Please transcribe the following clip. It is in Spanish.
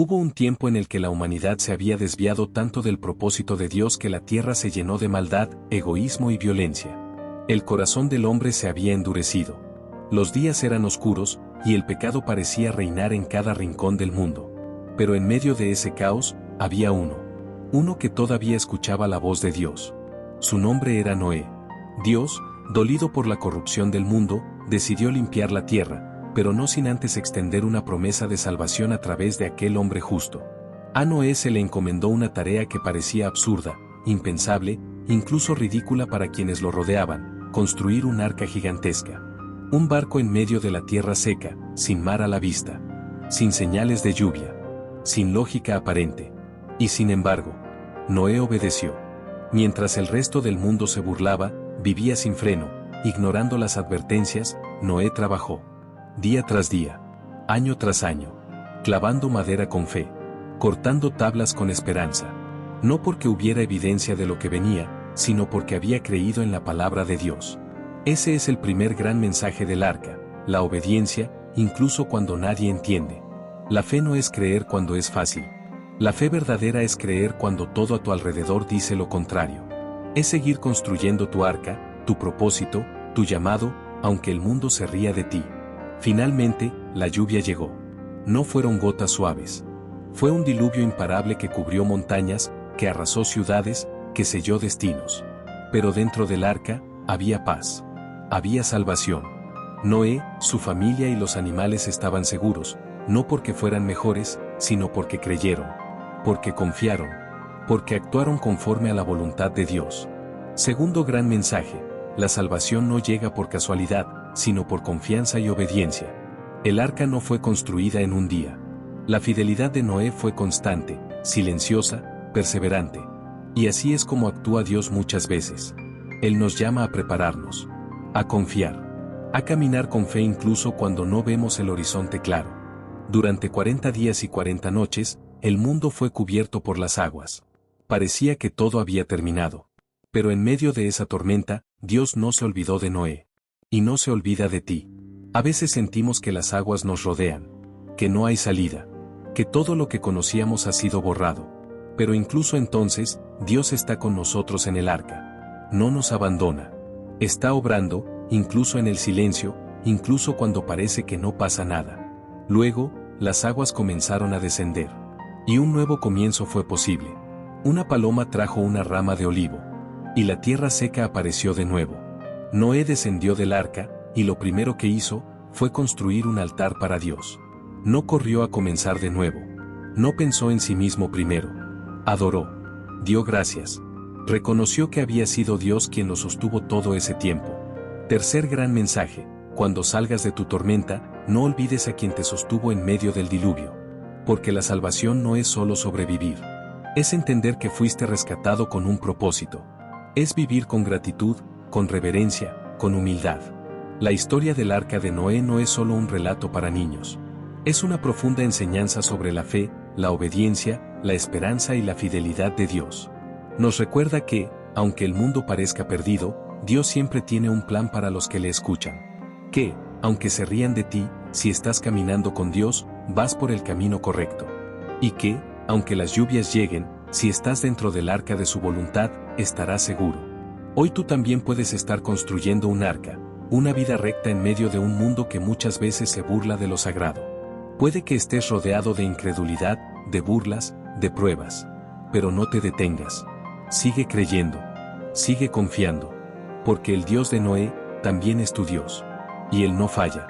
Hubo un tiempo en el que la humanidad se había desviado tanto del propósito de Dios que la tierra se llenó de maldad, egoísmo y violencia. El corazón del hombre se había endurecido. Los días eran oscuros, y el pecado parecía reinar en cada rincón del mundo. Pero en medio de ese caos, había uno que todavía escuchaba la voz de Dios. Su nombre era Noé. Dios, dolido por la corrupción del mundo, decidió limpiar la tierra, pero no sin antes extender una promesa de salvación a través de aquel hombre justo. A Noé se le encomendó una tarea que parecía absurda, impensable, incluso ridícula para quienes lo rodeaban: construir un arca gigantesca. Un barco en medio de la tierra seca, sin mar a la vista, sin señales de lluvia, sin lógica aparente. Y sin embargo, Noé obedeció. Mientras el resto del mundo se burlaba, vivía sin freno, ignorando las advertencias, Noé trabajó. Día tras día, año tras año, clavando madera con fe, cortando tablas con esperanza. No porque hubiera evidencia de lo que venía, sino porque había creído en la palabra de Dios. Ese es el primer gran mensaje del arca: la obediencia, incluso cuando nadie entiende. La fe no es creer cuando es fácil. La fe verdadera es creer cuando todo a tu alrededor dice lo contrario. Es seguir construyendo tu arca, tu propósito, tu llamado, aunque el mundo se ría de ti. Finalmente, la lluvia llegó. No fueron gotas suaves. Fue un diluvio imparable que cubrió montañas, que arrasó ciudades, que selló destinos. Pero dentro del arca, había paz. Había salvación. Noé, su familia y los animales estaban seguros, no porque fueran mejores, sino porque creyeron, porque confiaron, porque actuaron conforme a la voluntad de Dios. Segundo gran mensaje: la salvación no llega por casualidad, sino por confianza y obediencia. El arca no fue construida en un día. La fidelidad de Noé fue constante, silenciosa, perseverante. Y así es como actúa Dios muchas veces. Él nos llama a prepararnos, a confiar, a caminar con fe incluso cuando no vemos el horizonte claro. Durante 40 días y 40 noches, el mundo fue cubierto por las aguas. Parecía que todo había terminado. Pero en medio de esa tormenta, Dios no se olvidó de Noé. Y no se olvida de ti. A veces sentimos que las aguas nos rodean, que no hay salida, que todo lo que conocíamos ha sido borrado. Pero incluso entonces, Dios está con nosotros en el arca. No nos abandona. Está obrando, incluso en el silencio, incluso cuando parece que no pasa nada. Luego, las aguas comenzaron a descender. Y un nuevo comienzo fue posible. Una paloma trajo una rama de olivo. Y la tierra seca apareció de nuevo. Noé descendió del arca, y lo primero que hizo, fue construir un altar para Dios. No corrió a comenzar de nuevo. No pensó en sí mismo primero. Adoró. Dio gracias. Reconoció que había sido Dios quien lo sostuvo todo ese tiempo. Tercer gran mensaje: cuando salgas de tu tormenta, no olvides a quien te sostuvo en medio del diluvio. Porque la salvación no es solo sobrevivir. Es entender que fuiste rescatado con un propósito. Es vivir con gratitud, con reverencia, con humildad. La historia del arca de Noé no es solo un relato para niños. Es una profunda enseñanza sobre la fe, la obediencia, la esperanza y la fidelidad de Dios. Nos recuerda que, aunque el mundo parezca perdido, Dios siempre tiene un plan para los que le escuchan. Que, aunque se rían de ti, si estás caminando con Dios, vas por el camino correcto. Y que, aunque las lluvias lleguen, si estás dentro del arca de su voluntad, estarás seguro. Hoy tú también puedes estar construyendo un arca, una vida recta en medio de un mundo que muchas veces se burla de lo sagrado. Puede que estés rodeado de incredulidad, de burlas, de pruebas. Pero no te detengas. Sigue creyendo. Sigue confiando. Porque el Dios de Noé también es tu Dios. Y Él no falla.